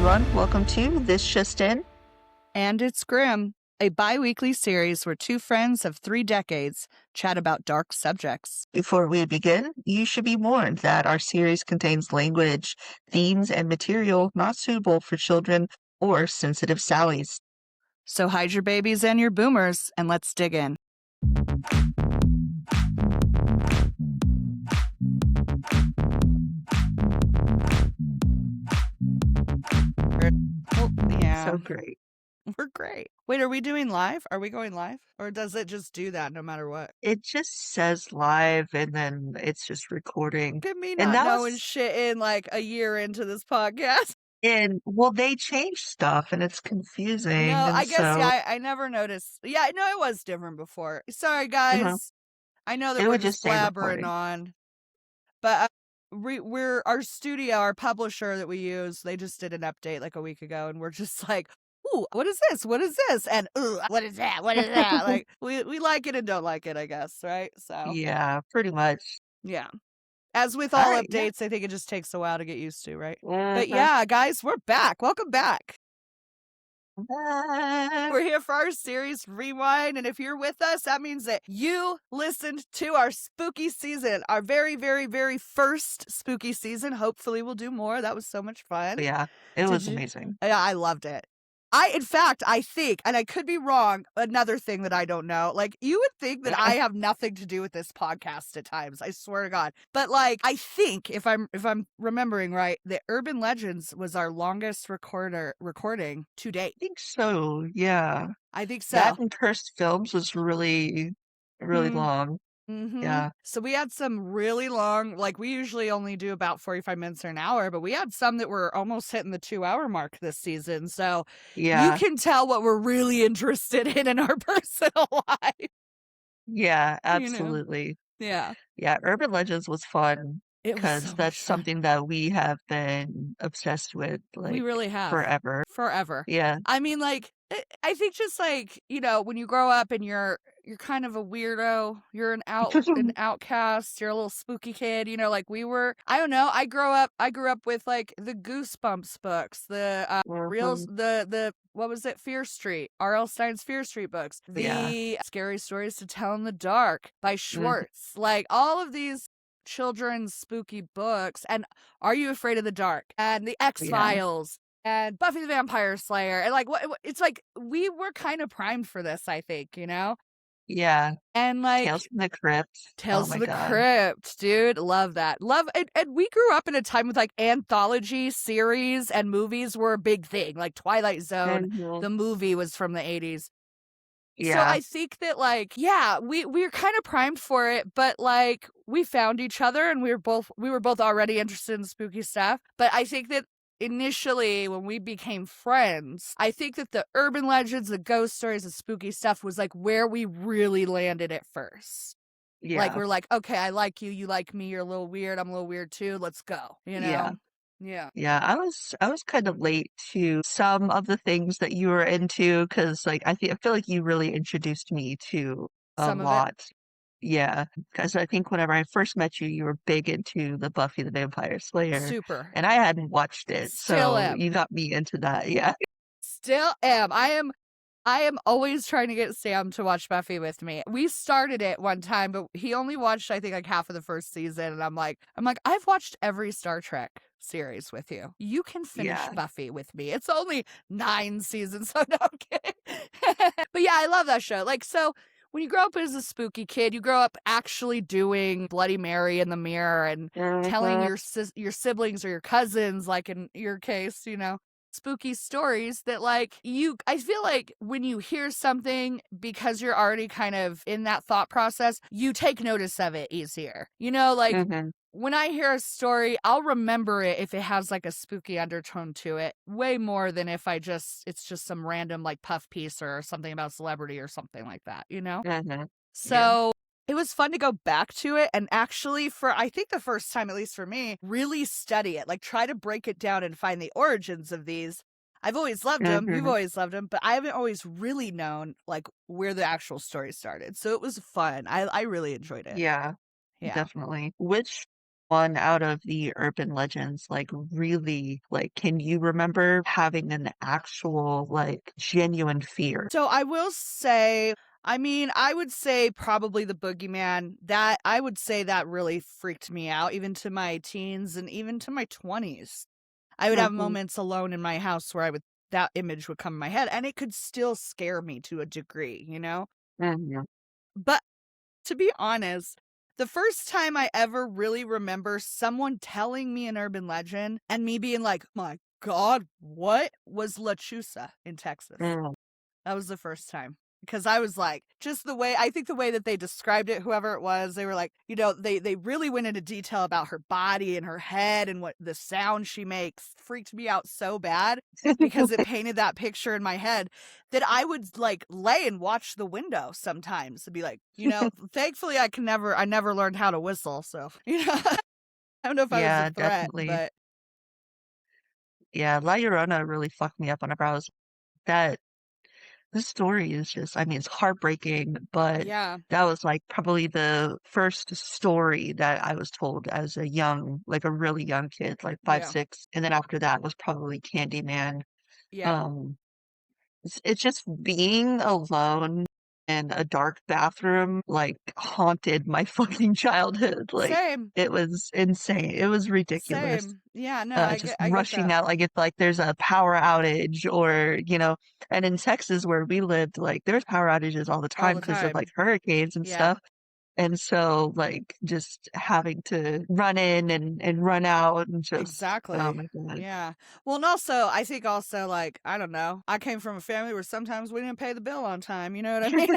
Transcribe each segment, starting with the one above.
everyone. Welcome to This Just In. And It's Grim, a bi-weekly series where two friends of 3 decades chat about dark subjects. Before we begin, you should be warned that our series contains language, themes, and material not suitable for children or sensitive Sallies. So hide your babies and your boomers, and let's dig in. Oh, yeah. So great. We're great. Wait, are we doing live? Are we going live? Or does it just do that no matter what? It just says live and then it's just recording. Look at me And not that knowing was shit in like a year into this podcast. well, they changed stuff and it's confusing. No, And I guess, so yeah, I never noticed. Yeah, no, it was different before. Sorry, guys. I know that it we're would just just say blabbering recording. on. But we're our studio, our publisher that we use, they just did an update like a week ago, and we're just like, ooh, what is this? What is this? And ooh, what is that? What is that? Like we like it and don't like it, I guess, right? So Yeah, pretty much. yeah. As with All all right. Yeah. updates, I think it just takes a while to get used to, right? But Mhm. yeah, guys, we're back. Welcome back. Back. We're here for our series Rewind, and if you're with us, that means that you listened to our spooky season, our very, very, very first spooky season. Hopefully we'll do more. That was so much fun. Yeah, it Did was you? amazing. Yeah, I loved it. In fact, I think, and I could be wrong, another thing that I don't know, like, you would think that I have nothing to do with this podcast at times, I swear to God. But, like, I think, if I'm remembering right, that Urban Legends was our longest recording to date. I think so, yeah. I think so. That and Cursed Films was really, really long. Mm-hmm. Yeah. So we had some really long, like we usually only do about 45 minutes or an hour, but we had some that were almost hitting the 2-hour mark this season. So you Yeah. can tell what we're really interested in our personal life. Yeah, You know? absolutely. Yeah. Yeah, Urban Legends was fun It was because so much that's fun. something that we have been obsessed with, We like, really have. forever. Forever. Yeah. I mean, like, I think just like, when you grow up and you're kind of a weirdo, you're an outcast, you're a little spooky kid, like we were. I don't know. I grew up with like the Goosebumps books, the reels, Mhm. the what was it? Fear Street, R.L. Stein's Fear Street books, Yeah. the Scary Stories to Tell in the Dark by Mhm. Schwartz, like all of these children's spooky books, and Are You Afraid of the Dark, and the Yeah. X-Files, and Buffy the Vampire Slayer, and like what it's like we were kind of primed for this, I think, Yeah. and like Tales from the Crypt. Oh Tales my from the god. Crypt, dude, love that, and we grew up in a time with like anthology series and movies were a big thing, like Twilight Zone, Mhm. the movie was from the 80s. So Yeah. I think that like, yeah, we're kind of primed for it, but like we found each other and we were both already interested in spooky stuff. But I think that initially when we became friends, I think that the urban legends, the ghost stories, the spooky stuff was like where we really landed at first. Like Yeah. we're like, okay, I like you, you like me, you're a little weird, I'm a little weird too, let's go. Yeah. Yeah. Yeah, I was kind of late to some of the things that you were into because, like, I feel like you really introduced me to a Some of it. lot. Yeah, because I think whenever I first met you, you were big into the Buffy the Vampire Slayer, Super. and I hadn't watched it, Still so am. you got me into that. Yeah. Still am. I am always trying to get Sam to watch Buffy with me. We started it one time, but he only watched, I think, like half of the first season. And I'm like, I've watched every Star Trek series with you. You can finish Yeah. Buffy with me. It's only 9 seasons, so no, I'm kidding. But yeah, I love that show. Like, so when you grow up as a spooky kid, you grow up actually doing Bloody Mary in the mirror and telling Mhm. your siblings or your cousins, like in your case, spooky stories that like I feel like when you hear something because you're already kind of in that thought process, you take notice of it easier. Like Mhm. when I hear a story, I'll remember it if it has like a spooky undertone to it way more than if it's just some random like puff piece or something about celebrity or something like that, Mhm. Yeah. So it was fun to go back to it and actually, for I think the first time, at least for me, really study it, like try to break it down and find the origins of these. I've always loved them. You've Mhm. always loved them, but I haven't always really known like where the actual story started. So it was fun. I really enjoyed it. Yeah, Yeah. definitely. Which one out of the urban legends, like, really, like, can you remember having an actual, like, genuine fear? So I will say, I mean, I would say probably the boogeyman. That I would say that really freaked me out, even to my teens and even to my 20s. I would have Mhm, moments alone in my house where that image would come in my head, and it could still scare me to a degree, you know? mhm. But to be honest, the first time I ever really remember someone telling me an urban legend and me being like, "My God, what?" was La Chusa in Texas. Mm. That was the first time. Because I was like, just the way I think the way that they described it, whoever it was, they were like, they really went into detail about her body and her head and what the sound she makes freaked me out so bad because it painted that picture in my head that I would like lay and watch the window sometimes to be like, thankfully I never learned how to whistle. So, I don't know if I was a Yeah, threat, definitely. but Yeah, La Llorona really fucked me up whenever I was that this story is just I mean, it's heartbreaking, but yeah, that was, like, probably the first story that I was told as a young like, a really young kid, like 5, yeah, 6, and then after that was probably Candyman. yeah. Um, it's just being alone in a dark bathroom, like, haunted my fucking childhood, like, Same. it was insane, it was ridiculous. Same. Yeah, no, Just I get rushing that out, like, if, like, there's a power outage or, and in Texas where we lived, like, there's power outages all the all time the because of, like, time. hurricanes and Yeah. stuff, and so, like, just having to run in and run out and just oh Exactly. my god. Yeah. Well, and also, I think also, like, I don't know, I came from a family where sometimes we didn't pay the bill on time, you know what I mean?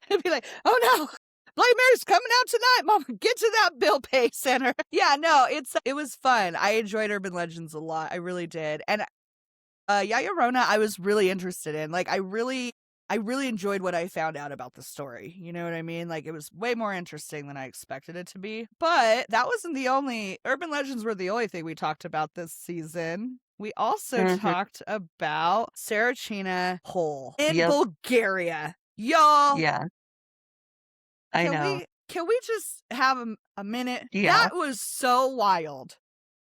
It'd be like, "Oh, no, Bloody Mary's coming out tonight, mom, get to that bill pay center." Yeah, no, it was fun. I enjoyed urban legends a lot, I really did, and Yaya Rona, I was really interested in. Like, I really enjoyed what I found out about the story. You know what I mean? Like, it was way more interesting than I expected it to be. But that wasn't the only urban legends were the only thing we talked about this season. We also Mhm. talked about Sarachina Hole in Yep. Bulgaria. Y'all, Yeah. I know. can we just have a minute? That Yeah. was so wild.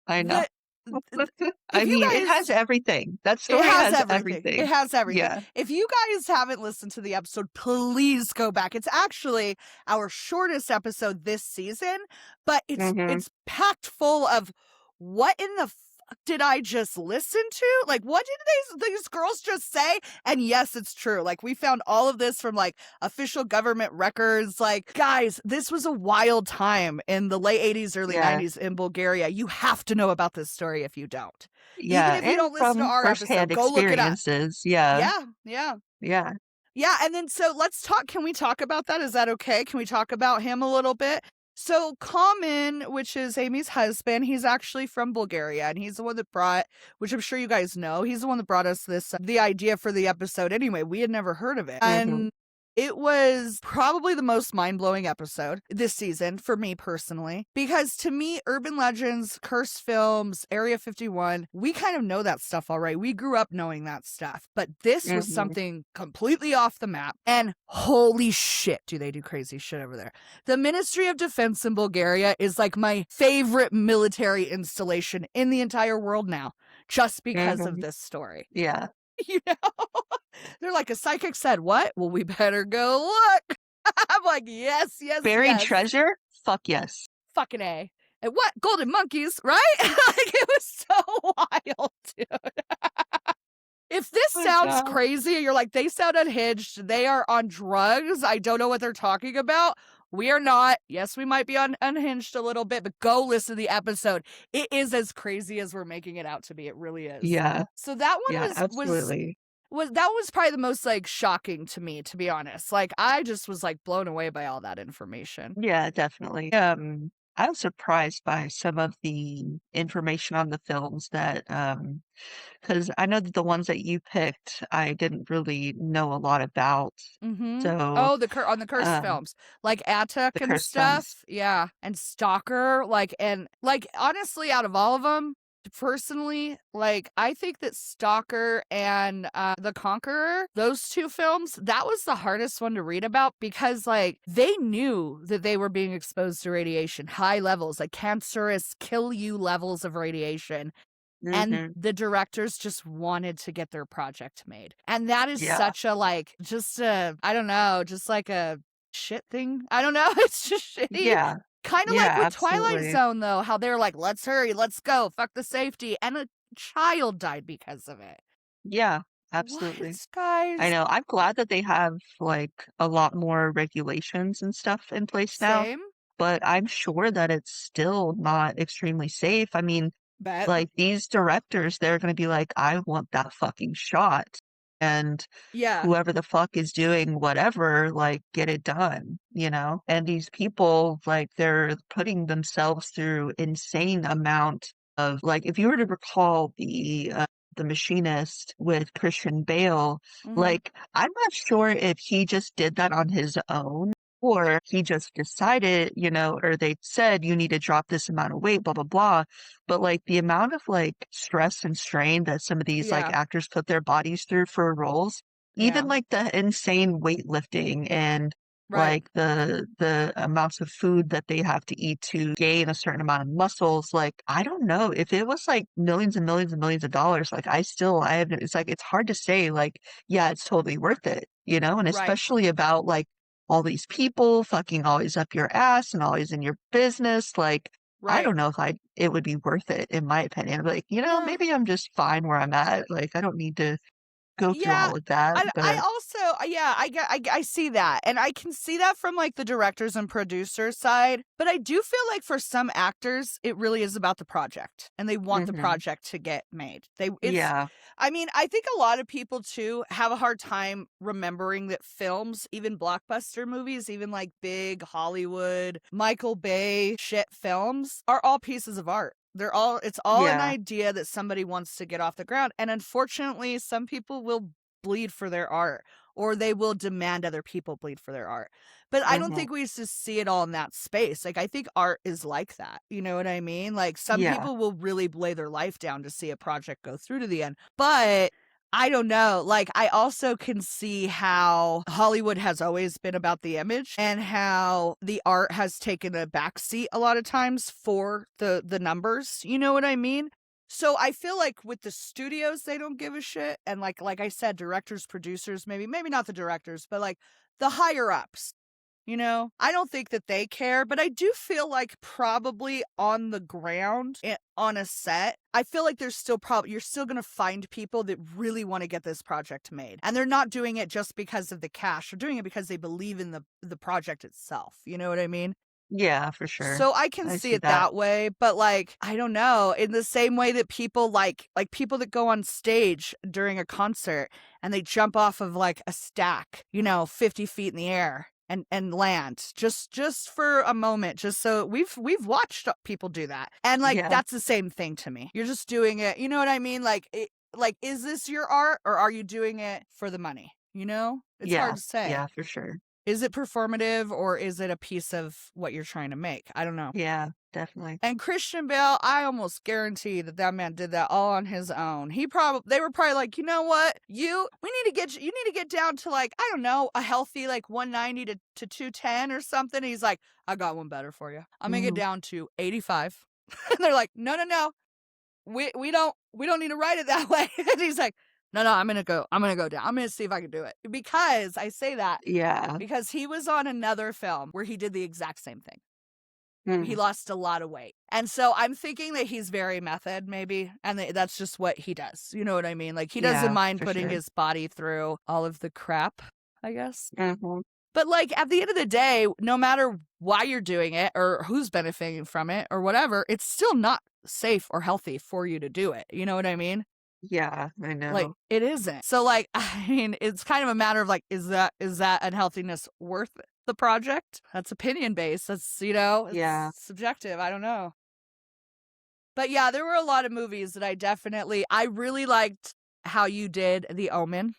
I know. The I if you mean, it has guys everything. That It story has has everything. It everything. has everything. Yeah. If you guys haven't listened to the episode, please go back. It's actually our shortest episode this season, but Mhm. it's packed full of what in the fuck did I just listen to? Like, what did these girls just say? And yes, it's true. Like, we found all of this from like official government records. Like, guys, this was a wild time in the late 80s, early Yeah. 90s in Bulgaria. You have to know about this story if you don't. Even Yeah, if you and don't listen to from our episode, firsthand go look it up. experiences. Yeah. Yeah, yeah. Yeah. Yeah, and then so let's talk can we talk about that? Is that okay? Can we talk about him a little bit? So Common, which is Amy's husband, he's actually from Bulgaria, and he's the one that brought, which I'm sure you guys know, he's the one that brought us this the idea for the episode anyway. We had never heard of it. Mhm. And it was probably the most mind-blowing episode this season for me personally, because to me, urban legends, cursed films, Area 51, we kind of know that stuff already. We grew up knowing that stuff, but this was Mhm. something completely off the map. And holy shit, do they do crazy shit over there. The Ministry of Defense in Bulgaria is like my favorite military installation in the entire world now, just because of Mhm. this story. Yeah. You know? They're like, a psychic said, what? Well, we better go look. I'm like, yes, yes, Buried yes. treasure? Fuck yes. Fucking A. And what? Golden monkeys, right? Like, it was so wild, dude. If this Oh my sounds god. crazy, you're like, they sound unhinged. They are on drugs. I don't know what they're talking about. We are not. Yes, we might be on unhinged a little bit, but go listen to the episode. It is as crazy as we're making it out to be. It really is. Yeah. So that one Yeah, was absolutely. that was probably the most, like, shocking to me, to be honest. Like, I just was, like, blown away by all that information. Yeah, definitely. I was surprised by some of the information on the films that, because I know that the ones that you picked, I didn't really know a lot about. Mhm. So, Oh, on the cursed um, films, like Attic the and cursed films. stuff, yeah, and Stalker, like, honestly, out of all of them. Personally, like, I think that Stalker and, The Conqueror, those 2 films, that was the hardest one to read about because, like, they knew that they were being exposed to radiation, high levels, like cancerous, kill you levels of radiation, and Mhm. the directors just wanted to get their project made. And that is Yeah. such a, like, just a I don't know, just like a shit thing? I don't know, it's just shitty. Yeah. Kinda like Yeah, with Twilight absolutely. Zone, though, how they're like, "Let's hurry, let's go, fuck the safety," and a child died because of it. Yeah, absolutely. What, I guys? know. I'm glad that they have, like, a lot more regulations and stuff in place now, Same. but I'm sure that it's still not extremely safe. I mean, Bet. like, these directors, they're gonna be like, "I want that fucking shot," and Yeah. whoever the fuck is doing whatever, like, get it done, you know? And these people, like, they're putting themselves through insane amount of like, if you were to recall The Machinist with Christian Bale, Mhm. like, I'm not sure if he just did that on his own or he just decided, you know, or they said, "You need to drop this amount of weight, blah, blah, blah." But, like, the amount of, like, stress and strain that some of these, like, Yeah. actors put their bodies through for roles, even, Yeah. like, the insane weightlifting and, Right. like, the amounts of food that they have to eat to gain a certain amount of muscles, like, I don't know, if it was, like, millions and millions and millions of dollars, like, I haven't it's like, it's hard to say, like, "Yeah, it's totally worth it," you know? And Right. especially about, like, all these people fucking always up your ass and always in your business, like, I Right. don't know if it would be worth it, in my opinion, like, you know, No. maybe I'm just fine where I'm at, like, I don't need to go through Yeah, all of that, I but also yeah, I see that, and I can see that from, like, the directors and producers side, but I do feel like for some actors, it really is about the project, and they want the Mhm. project to get made. They it's Yeah, I mean, I think a lot of people too have a hard time remembering that films, even blockbuster movies, even, like, big Hollywood, Michael Bay shit films, are all pieces of art. It's all an yeah, idea that somebody wants to get off the ground, and unfortunately, some people will bleed for their art, or they will demand other people bleed for their art. But I don't mhm, think we used to see it all in that space. Like, I think art is like that. You know what I mean? Like, some yeah, people will really lay their life down to see a project go through to the end. But I don't know. Like, I also can see how Hollywood has always been about the image and how the art has taken a backseat a lot of times for the numbers. You know what I mean? So I feel like with the studios, they don't give a shit, and like I said, directors, producers, maybe not the directors, but like the higher ups. You know, I don't think that they care, but I do feel like probably on the ground on a set, I feel like there's still probably you're still going to find people that really want to get this project made. And they're not doing it just because of the cash. They're doing it because they believe in the project itself. You know what I mean? yeah, for sure. So I can I see see it that. that way, but, like, I don't know, in the same way that people like people that go on stage during a concert and they jump off of, like, a stack, 50 feet in the air and land just for a moment, just so we've watched people do that, and, like, Yeah, that's the same thing to me. You're just doing it, you know what I mean? Like, is this your art or are you doing it for the money, you know? It's hard yeah, to say. yeah, for sure. Is it performative or is it a piece of what you're trying to make? I don't know. Yeah, definitely. And Christian Bale, I almost guarantee that that man did that all on his own. They were probably like, you know what, we need to you need to get down to like, I don't know, a healthy like 190 to 210 or something. And he's like, I got one better for you. I'm gonna get Mhm. down to 85. And they're like, no, no, no, we don't need to write it that way. And he's like, no, no, I'm gonna go down. I'm gonna see if I can do it because I say that Yeah. because he was on another film where he did the exact same thing. He Mm. lost a lot of weight. And so I'm thinking that he's very method maybe, and that's just what he does. You know what I mean? Like he doesn't Yeah, mind for putting sure. his body through all of the crap, I guess. Mhm. But like at the end of the day, no matter why you're doing it or who's benefiting from it or whatever, it's still not safe or healthy for you to do it. You know what I mean? Yeah, I Like know. it isn't. So like I mean, it's kind of a matter of like is that unhealthiness worth the project? That's opinion based. That's Yeah. it's subjective. I don't know. But yeah, there were a lot of movies that I really liked how you did The Omen.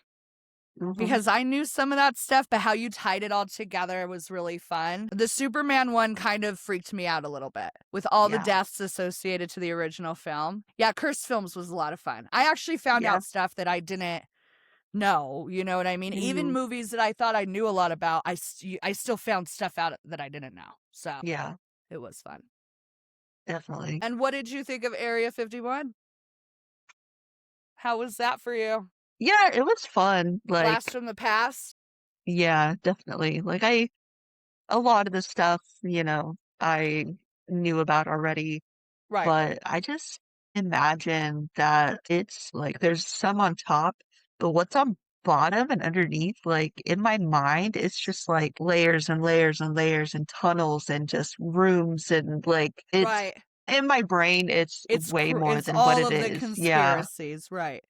Mhm. because I knew some of that stuff, but how you tied it all together was really fun. The Superman one kind of freaked me out a little bit with all the Yeah. deaths associated to the original film. Yeah, Cursed Films was a lot of fun. I actually found Yeah. out stuff that I didn't know, you know what I mean? Even Mhm. movies that I thought I knew a lot about, I still found stuff out that I didn't know. So, Yeah, it was fun. definitely. And what did you think of Area 51? How was that for you? Yeah, it was fun, Blast like from the past? yeah, definitely. Like, a lot of the stuff, I knew about already, Right. but I just imagine that it's like there's some on top, but what's on bottom and underneath, like in my mind, it's just like layers and layers and layers and tunnels and just rooms and like it's Right. in my brain, it's way more It's than what all it of the is. Yeah. conspiracies, right.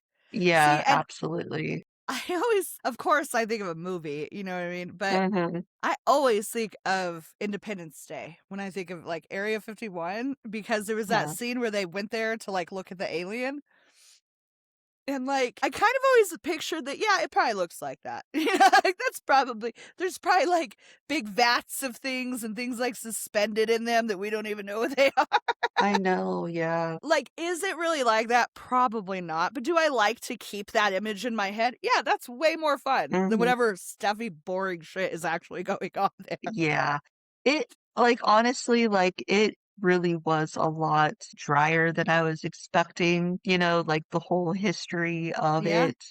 See, Yeah, and absolutely. I always of course, I think of a movie, you know what I mean? But Mhm. I always think of Independence Day when I think of, like, Area 51 because there was that Yeah. scene where they went there to, like, look at the alien, and, like, I kind of always pictured that, yeah, it probably looks like that. You know, like, that's probably there's probably, like, big vats of things and things, like, suspended in them that we don't even know what they are. I know, yeah. Like, is it really like that? Probably not, but do I like to keep that image in my head? Yeah, that's way more fun than Mhm. whatever stuffy, boring shit is actually going on there. Yeah. It like, honestly, like, it really was a lot drier than I was expecting, like, the whole history of Yeah. it.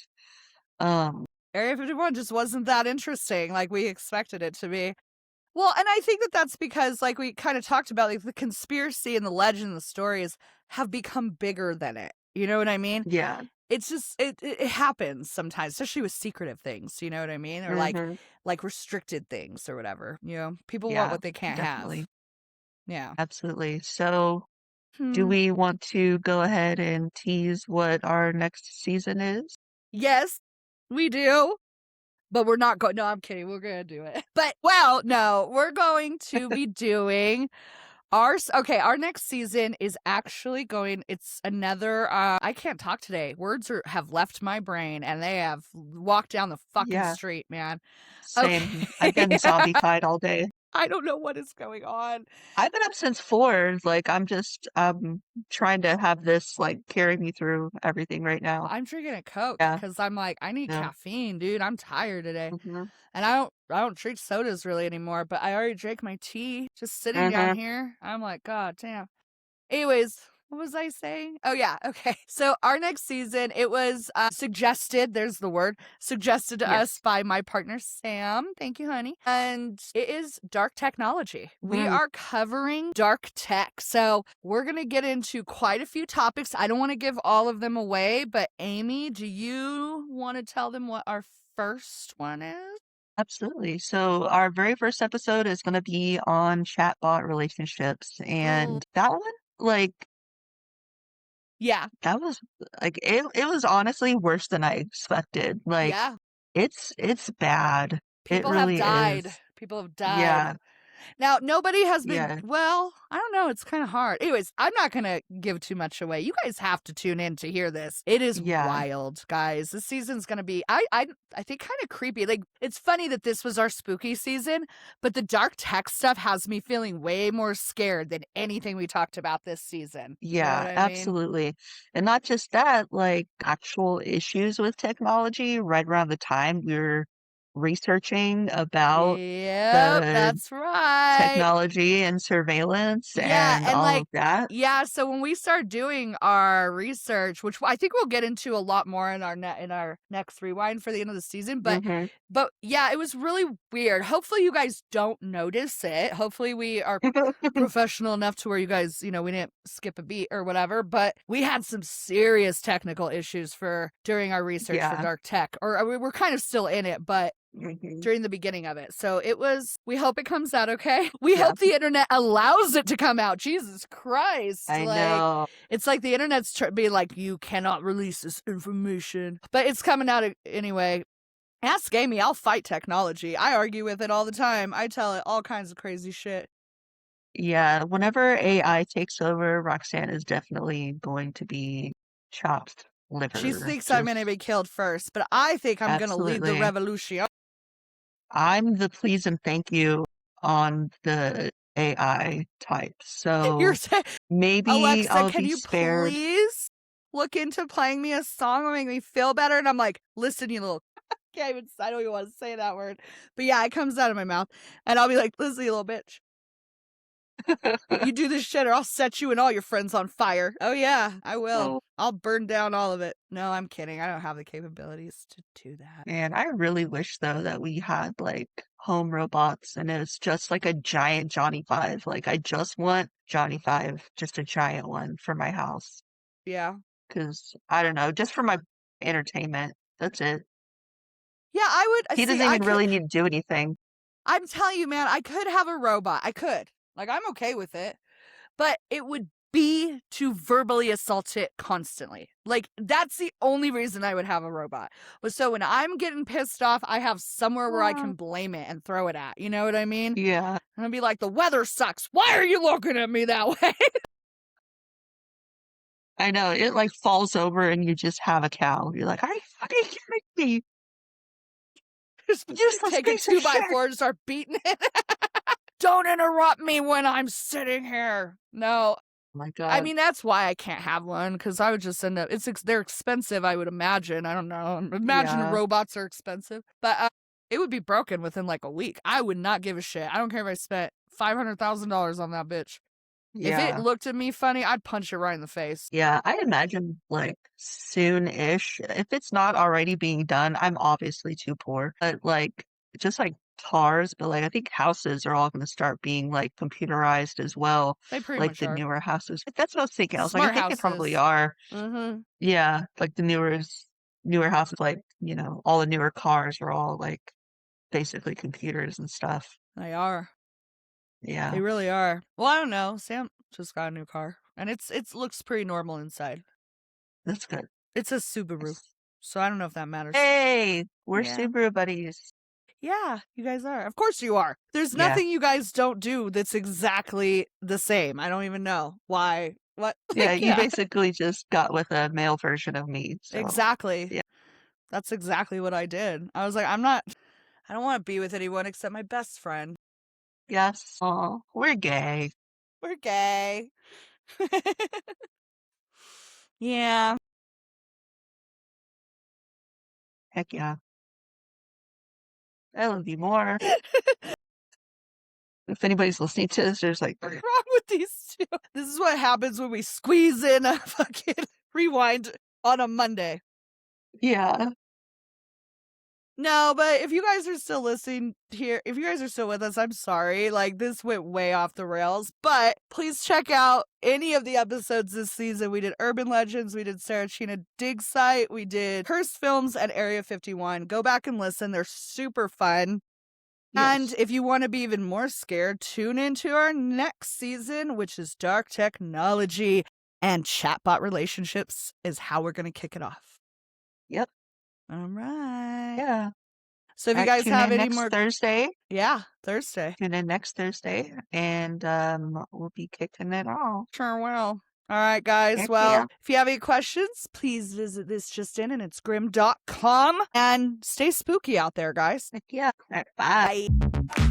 Um, Area 51 just wasn't that interesting like we expected it to be. Well, and I think that that's because, like we kinda talked about, like, the conspiracy and the legend and the stories have become bigger than it, you know what I mean? yeah. It's just it happens sometimes, especially with secretive things, you know what I mean? Or, Mhm. like, restricted things or whatever, you know? People want Yeah, what they can't have. definitely. Yeah. Absolutely. So, do Hmm. we want to go ahead and tease what our next season is? Yes, we do, but we're not going no, I'm kidding, we're gonna do it. But well, no, we're going to be doing our next season is actually going it's another, I can't talk today. Words have left my brain, and they have walked down the fucking Yeah, street, man. same. Okay. I've been zombified all day. I don't know what is going on. I've been up since 4, like, I'm trying to have this, like, carry me through everything right now. I'm drinking a Coke Yeah, because 'cause I'm like, "I need yeah, caffeine, dude. I'm tired today." mhm, And I don't drink sodas really anymore, but I already drank my tea just sitting down mhm, here. I'm like, "God damn." Anyways, what was I saying? Oh, yeah, okay. So our next season, it was, suggested there's the word, suggested to us yes, by my partner, Sam. Thank you, honey. And it is dark technology. We mm, are covering dark tech. So we're gonna get into quite a few topics. I don't wanna give all of them away, but Amy, do you wanna tell them what our first one is? absolutely. So, our very first episode is gonna be on chatbot relationships, Mm, and that one, like, yeah, that was like, it was honestly worse than I expected, like, yeah. it's bad. It really is. People have died. Yeah, Now, nobody has been yeah, well, I don't know, it's kinda hard. Anyways, I'm not gonna give too much away. You guys have to tune in to hear this. It is yeah, wild, guys. This season's gonna be I think kinda creepy. Like, it's funny that this was our spooky season, but the dark tech stuff has me feeling way more scared than anything we talked about this season. You know what yeah, I mean? absolutely, and not just that, like, actual issues with technology right around the time we were researching about Yep, the that's right. technology and surveillance Yeah, and and, all like of that. yeah, so when we start doing our research, which I think we'll get into a lot more in our next rewind for the end of the season, Mhm. but yeah, it was really weird. Hopefully you guys don't notice it. Hopefully we are professional enough to where you guys, we didn't skip a beat or whatever, but we had some serious technical issues for during our research for Yeah. dark tech, or we're kind of still in it, but Mhm. during the beginning of it. So we hope it comes out okay. We Yeah, hope the internet allows it to come out. Jesus Christ. I Like, know. it's like the internet's being like, you cannot release this information. But it's coming out anyway. Ask Amy, I'll fight technology. I argue with it all the time. I tell it all kinds of crazy shit. Yeah, whenever AI takes over, Roxanne is definitely going to be chopped. She liver. thinks I'm gonna Just be killed first, but I think I'm gonna lead the absolutely. revolution. I'm the please and thank you on the AI type. You're So saying, maybe Alexa, I'll can be you spared. please look into playing me a song that make me feel better? And I'm like, listen, you little I don't even want to say that word. But yeah, it comes out of my mouth. And I'll be like, listen, you little bitch. You do this shit or I'll set you and all your friends on fire. Oh yeah, I will. Oh I'll burn down all of it. No, I'm kidding. I don't have the capabilities to do that. man, I really wish though that we had like home robots and it was just like a giant Johnny Five. Like I just want Johnny Five, just a giant one for my house. Yeah. Because I don't know, just for my entertainment. That's it. Yeah, I would He see doesn't I even could really need to do anything. I'm telling you, man, I could have a robot. I could. Like I'm okay with it. But it would be to verbally assault it constantly. Like that's the only reason I would have a robot. Was so when I'm getting pissed off, I have somewhere where I Uh, can blame it and throw it at. You know what I mean? yeah, And I'd be like, the weather sucks. Why are you looking at me that way? I know. It like falls over and you just have a cow. You're like, are you fucking kidding me? Just Useless take a piece of two by shit. four and start beating it. Don't interrupt me when I'm sitting here. No, Oh my I God. mean, that's why I can't have one because I would just end up. They're expensive. I would imagine. I don't know. Imagine Yeah, robots are expensive, but it would be broken within like a week. I would not give a shit. I don't care if I spent $500,000 on that bitch. If it yeah. looked at me funny, I'd punch it right in the face. Yeah, I imagine like soon-ish, if it's not already being done, I'm obviously too poor, but like just like cars, but like I think houses are all going to start being like computerized as well, They pretty like much the are newer houses. That's what I was thinking. I was like, I smart think they probably houses. are. Mm-hmm. Yeah, like the newer houses, like all the newer cars are all like basically computers and stuff. They are. They Yeah, really are. Well, I don't know. Sam just got a new car, and it looks pretty normal inside. that's good. It's a Subaru, so I don't know if that matters. Hey, we're Yeah. Subaru buddies. Yeah, you guys are. Of course you are. There's Yeah. nothing you guys don't do that's exactly the same. I don't even know why. What? Yeah, Like, you yeah, basically just got with a male version of me, so exactly. yeah. That's exactly what I did. I was like, I don't want to be with anyone except my best friend. Yes. Oh, we're gay. We're gay. Yeah. Heck yeah. I love you more. If anybody's listening to this, there's like, Wrong with these two? This is what happens when we squeeze in a fucking rewind on a Monday. yeah, No, but if you guys are still listening here, if you guys are still with us, I'm sorry. Like, this went way off the rails. But please check out any of the episodes this season. We did Urban Legends, we did Sarachina Dig Site, we did Cursed Films at Area 51. Go back and listen. They're super fun. And yes, if you want to be even more scared, tune into our next season, which is Dark Technology. And chatbot relationships is how we're going to kick it off. yep, All right. yeah. So if All you right, guys tune have in any next more, Thursday. yeah, Thursday. Tune in next Thursday, and we'll be kicking it off. Sure will. All right, guys. Heck yeah. Well, if you have any questions, please visit this just in and it's grim.com and stay spooky out there, guys. Heck yeah. All right, bye. Bye.